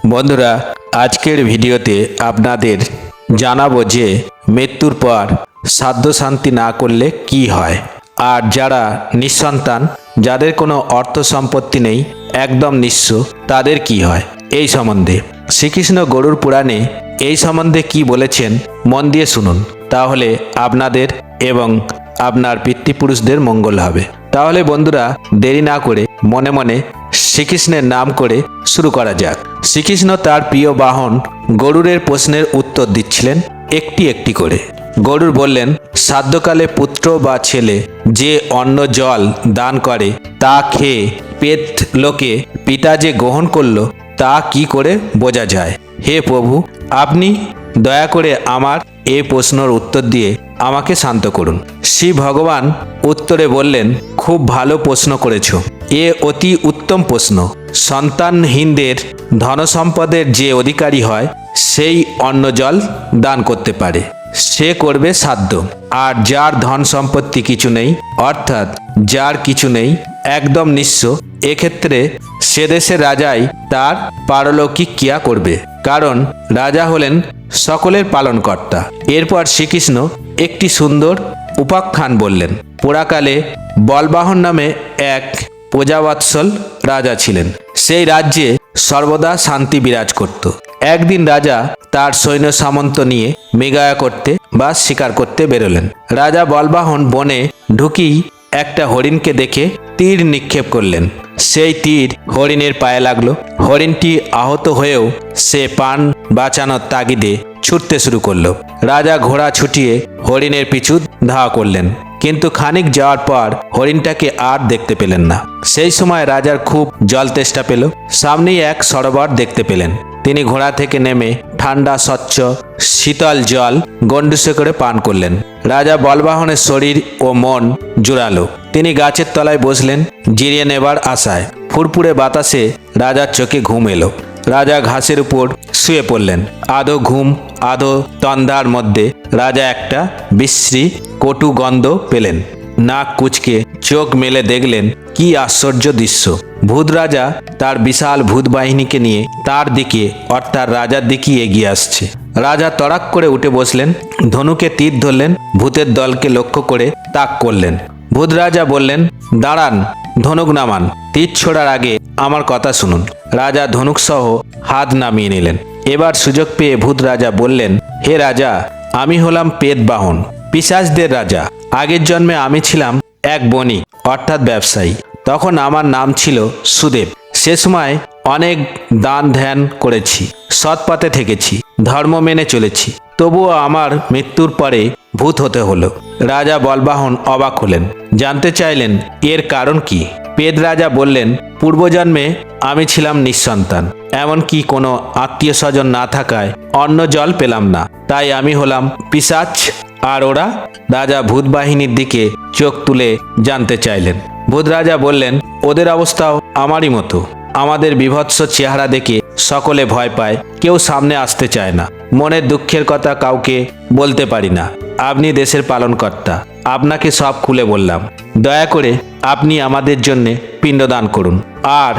বন্ধুরা, আজকের ভিডিওতে আপনাদের জানাবো যে মৃত্যুর পর শ্রাদ্ধ শান্তি না করলে কি হয়, আর যারা নিঃসন্তান, যাদের কোনো অর্থ সম্পত্তি নেই, একদম নিঃস্ব, তাদের কি হয় এই সম্বন্ধে শ্রীকৃষ্ণ গরুড় পুরাণে এই সম্বন্ধে কি বলেছেন মন দিয়ে শুনুন। তাহলে আপনাদের এবং আপনার পিতৃপুরুষদের মঙ্গল হবে। তাহলে বন্ধুরা, দেরি না করে মনে মনে শ্রীকৃষ্ণের নাম করে শুরু করা যাক। শ্রীকৃষ্ণ তার প্রিয় বাহন গরুড়ের প্রশ্নের উত্তর দিচ্ছিলেন একটি একটি করে। গরুড় বললেন, শ্রাদ্ধকালে পুত্র বা ছেলে যে অন্ন জল দান করে তা খেয়ে পেট লোকে পিতা যে গ্রহণ করল তা কি করে বোঝা যায়? হে প্রভু, আপনি দয়া করে আমার এই প্রশ্নের উত্তর দিয়ে আমাকে শান্ত করুন। শ্রী ভগবান উত্তরে বললেন, খুব ভালো প্রশ্ন করেছ। এ অতি উত্তম প্রশ্ন। সন্তানহীনদের ধনসম্পদের যে অধিকারী হয় সেই অন্ন জল দান করতে পারে, সে করবে শ্রাদ্ধ। আর যার ধন সম্পত্তি কিছু নেই, অর্থাৎ যার কিছু নেই, একদম নিঃস্ব, এক্ষেত্রে সে দেশের রাজাই তার পারলৌকিক ক্রিয়া করবে, কারণ রাজা হলেন সকলের পালনকর্তা। এরপর শ্রীকৃষ্ণ একটি সুন্দর উপাখ্যান বললেন। পুরাকালে বলবাহন নামে এক প্রজাবৎসল রাজা ছিলেন। সেই রাজ্যে সর্বদা শান্তি বিরাজ করত। একদিন রাজা তার সৈন্য সামন্ত নিয়ে মৃগয়া করতে বা শিকার করতে বেরোলেন। রাজা বলবাহন বনে ঢুকেই একটা হরিণকে দেখে তীর নিক্ষেপ করলেন। সেই তীর হরিণের পায়ে লাগলো। হরিণটি আহত হয়েও সে প্রাণ বাঁচানোর তাগিদে ছুটতে শুরু করলো। রাজা ঘোড়া ছুটিয়ে হরিণের পিছু ধাওয়া করলেন, কিন্তু খানিক যাওয়ার পর হরিণটাকে আর দেখতে পেলেন না। সেই সময় রাজার খুব জল তেষ্টা পেল। সামনেই এক সরোবর দেখতে পেলেন। তিনি ঘোড়া থেকে নেমে ঠান্ডা স্বচ্ছ শীতল জল গণ্ডুসে করে পান করলেন। রাজা বলবাহনের শরীর ও মন জুড়ালো। তিনি গাছের তলায় বসলেন জিরিয়ে নেবার আশায়। ফুরফুরে বাতাসে রাজার চোখে ঘুম এলো। রাজা ঘাসের উপর শুয়ে পড়লেন। আধো ঘুম আধো তন্দ্রার মধ্যে রাজা একটা বিশ্রী কটু গন্ধ পেলেন। নাক কুঁচকে চোখ মেলে দেখলেন কি আশ্চর্য দৃশ্য। ভূত রাজা তার বিশাল ভূত বাহিনীকে নিয়ে তার দিকে, অর্থাৎ রাজার দিকে এগিয়ে আসছে। রাজা তড়াক করে উঠে বসলেন, ধনুকে তীর ধরলেন, ভূতের দলকে লক্ষ্য করে তাক করলেন। ভূত রাজা বললেন, দাঁড়ান, ধনুক নামান। তীর ছোড়ার আগে আমার কথা শুনুন। রাজা ধনুক সহ হাত নামিয়ে নিলেন। এবার সুযোগ পেয়ে ভূত রাজা বললেন, হে রাজা, আমি হলাম পেট বাহন, পিশাচদের রাজা। আগের জন্মে আমি ছিলাম এক বণিক, অর্থাৎ ব্যবসায়ী। তখন আমার নাম ছিল সুদেব। সে সময় অনেক দান ধ্যান করেছি, সৎপথে থেকেছি, ধর্ম মেনে চলেছি। তবুও আমার মৃত্যুর পরে ভূত হতে হলো। রাজা বলবাহন অবাক হলেন, জানতে চাইলেন এর কারণ কি। পেট রাজা বললেন, পূর্বজন্মে আমি ছিলাম নিঃসন্তান, এমনকি কোনো আত্মীয় স্বজন না থাকায় অন্ন জল পেলাম না, তাই আমি হলাম পিশাচ। আর ওরা? রাজা ভূত বাহিনীর দিকে চোখ তুলে জানতে চাইলেন। ভূত রাজা বললেন, ওদের অবস্থাও আমারই মতো। আমাদের বিভৎস চেহারা দেখে সকলে ভয় পায়, কেউ সামনে আসতে চায় না। মনের দুঃখের কথা কাউকে বলতে পারি না। আপনি দেশের পালনকর্তা, আপনাকে সব খুলে বললাম। দয়া করে আপনি আমাদের জন্য পিণ্ডদান করুন, আর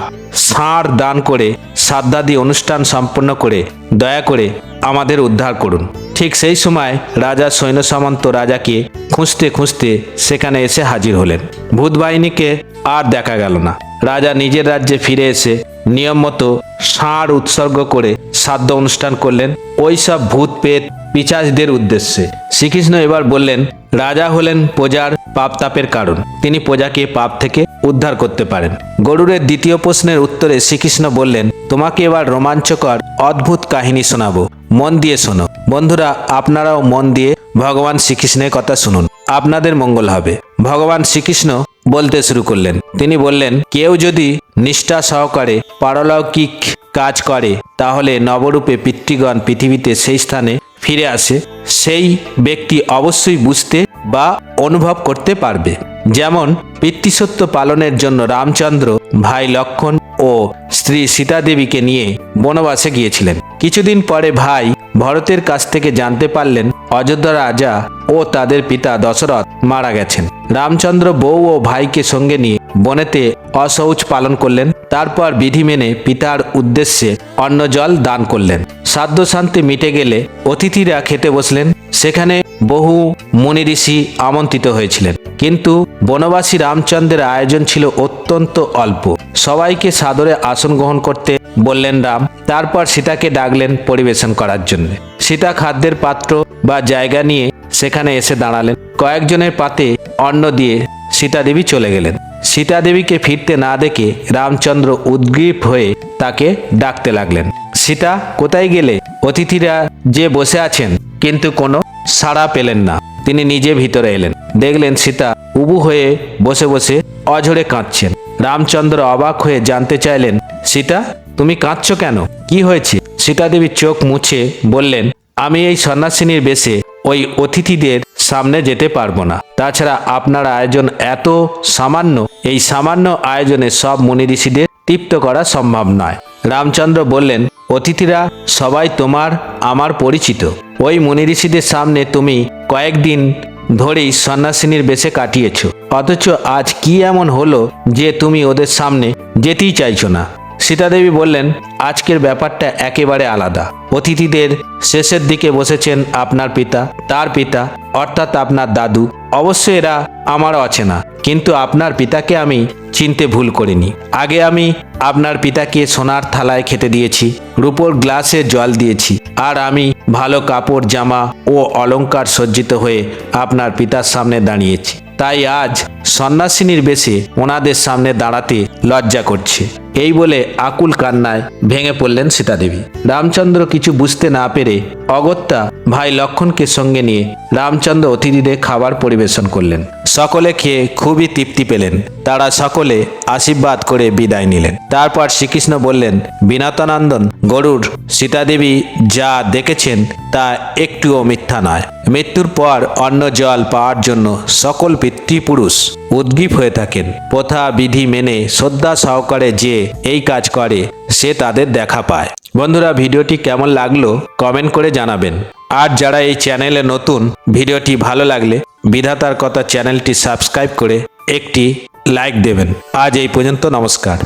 ষাঁড় দান করে শ্রাদ্ধাদি অনুষ্ঠান সম্পন্ন করে দয়া করে আমাদের উদ্ধার করুন। ঠিক সেই সময় রাজা সৈন্য সামন্ত রাজাকে খুঁজতে খুঁজতে সেখানে এসে হাজির হলেন। ভূত বাহিনীকে আর দেখা গেল না। রাজা নিজের রাজ্যে ফিরে এসে নিয়ম মতো ষাঁড় উৎসর্গ করে শ্রাদ্ধ অনুষ্ঠান করলেন ওই সব ভূত পেট পিশাচদের উদ্দেশ্যে। শ্রীকৃষ্ণ এবার বললেন, রাজা হলেন প্রজার পাপ তাপের কারণ। তিনি প্রজাকে পাপ থেকে উদ্ধার করতে পারেন। গরুড়ের দ্বিতীয় প্রশ্নের উত্তরে শ্রীকৃষ্ণ বললেন, তোমাকে এবার রোমাঞ্চকর অদ্ভুত কাহিনী শোনাবো, মন দিয়ে শোনো। বন্ধুরা, আপনারাও মন দিয়ে ভগবান শ্রীকৃষ্ণের কথা শুনুন, আপনাদের মঙ্গল হবে। ভগবান শ্রীকৃষ্ণ বলতে শুরু করলেন। তিনি বললেন, কেউ যদি নিষ্ঠা সহকারে পারলৌকিক কাজ করে তাহলে নবরূপে পিতৃগণ পৃথিবীতে সেই স্থানে ফিরে আসে। সেই ব্যক্তি অবশ্যই বুঝতে বা অনুভব করতে পারবে। যেমন পিতৃসত্য পালনের জন্য রামচন্দ্র ভাই লক্ষ্মণ ও স্ত্রী সীতা দেবীকে নিয়ে বনবাসে গিয়েছিলেন। কিছুদিন পরে ভাই ভরতের কাছ থেকে জানতে পারলেন অযোধ্যা রাজা ও তাদের পিতা দশরথ মারা গেছেন। রামচন্দ্র বউ ও ভাইকে সঙ্গে নিয়ে বনেতে অশৌচ পালন করলেন। তারপর বিধি মেনে পিতার উদ্দেশ্যে অন্ন জল দান করলেন। শ্রাদ্ধ শান্তি মিটে গেলে অতিথিরা খেতে বসলেন। সেখানে বহু মুনি ঋষি আমন্ত্রিত হয়েছিলেন, কিন্তু বনবাসী রামচন্দ্রের আয়োজন ছিল অত্যন্ত অল্প। সবাইকে সাদরে আসন গ্রহণ করতে বললেন রাম। তারপর সীতাকে ডাকলেন পরিবেশন করার জন্য। সীতা খাদ্যের পাত্র বা জায়গা নিয়ে সেখানে এসে দাঁড়ালেন। কয়েকজনের পাতে অন্ন দিয়ে সীতাদেবী চলে গেলেন। সীতাদেবীকে ফিরতে না দেখে রামচন্দ্র উদ্গ্রীব হয়ে তাকে ডাকতে লাগলেন। সীতা, কোথায় গেলে? অতিথিরা যে বসে আছেন কিন্তু কোনো সাড়া পেলেন না। তিনি নিজে ভিতরে এলেন, দেখলেন সীতা উবু হয়ে বসে বসে অঝরে কাঁদছেন। রামচন্দ্র অবাক হয়ে জানতে চাইলেন, সীতা, তুমি কাঁদছো কেন? কি হয়েছে? সীতাদেবী চোখ মুছে বললেন, আমি এই সন্ন্যাসিনীর বেশে ওই অতিথিদের সামনে যেতে পারবো না। তাছাড়া আপনার আয়োজন এত সামান্য, এই সামান্য আয়োজনে সব মুনি ঋষিদের তৃপ্ত করা সম্ভব নয়। রামচন্দ্র বললেন, অতিথিরা সবাই তোমার আমার পরিচিত। ওই মুনি ঋষিদের সামনে তুমি কয়েকদিন ধরেই সন্ন্যাসিনীর বেশে কাটিয়েছ, অথচ আজ কি এমন হলো যে তুমি ওদের সামনে যেতেই চাইছো না? সীতাদেবী বললেন, আজকের ব্যাপারটা একেবারে আলাদা। অতিথিদের শেষের দিকে বসেছেন আপনার পিতা, তার পিতা অর্থাৎ আপনার দাদু। অবশ্য এরা আমারও অচেনা, কিন্তু আপনার পিতাকে আমি চিনতে ভুল করিনি। আগে আমি আপনার পিতাকে সোনার থালায় খেতে দিয়েছি, রূপোর গ্লাসে জল দিয়েছি, আর আমি ভালো কাপড় জামা ও অলংকার সজ্জিত হয়ে আপনার পিতার সামনে দাঁড়িয়েছি। তাই আজ সন্ন্যাসিনীর বেশে ওনাদের সামনে দাঁড়াতে লজ্জা করছে। এই বলে আকুল কান্নায় ভেঙে পড়লেন সীতাদেবী। রামচন্দ্র কিছু বুঝতে না পেরে অগত্যা ভাই লক্ষণকে সঙ্গে নিয়ে রামচন্দ্র অতিথিদের খাবার পরিবেশন করলেন। সকলে খেয়ে খুবই তৃপ্তি পেলেন। তারা সকলে আশীর্বাদ করে বিদায় নিলেন। তারপর শ্রীকৃষ্ণ বললেন, বিনাতানন্দন গরুড়, সীতাদেবী যা দেখেছেন তা একটুও মিথ্যা নয়। মৃত্যুর পর অন্ন জল পাওয়ার জন্য সকল পিতৃপুরুষ উদ্গ্রীব হয়ে থাকেন। প্রথা বিধি মেনে শ্রদ্ধা সহকারে যে এই কাজ করে সে তাদের দেখা পায়। বন্ধুরা, ভিডিওটি কেমন লাগলো কমেন্ট করে জানাবেন। আর যারা এই চ্যানেলে নতুন, ভিডিওটি ভালো লাগলে বিধাতার কথা চ্যানেলটি সাবস্ক্রাইব করে একটি লাইক দেবেন। আজ এই পর্যন্ত, নমস্কার।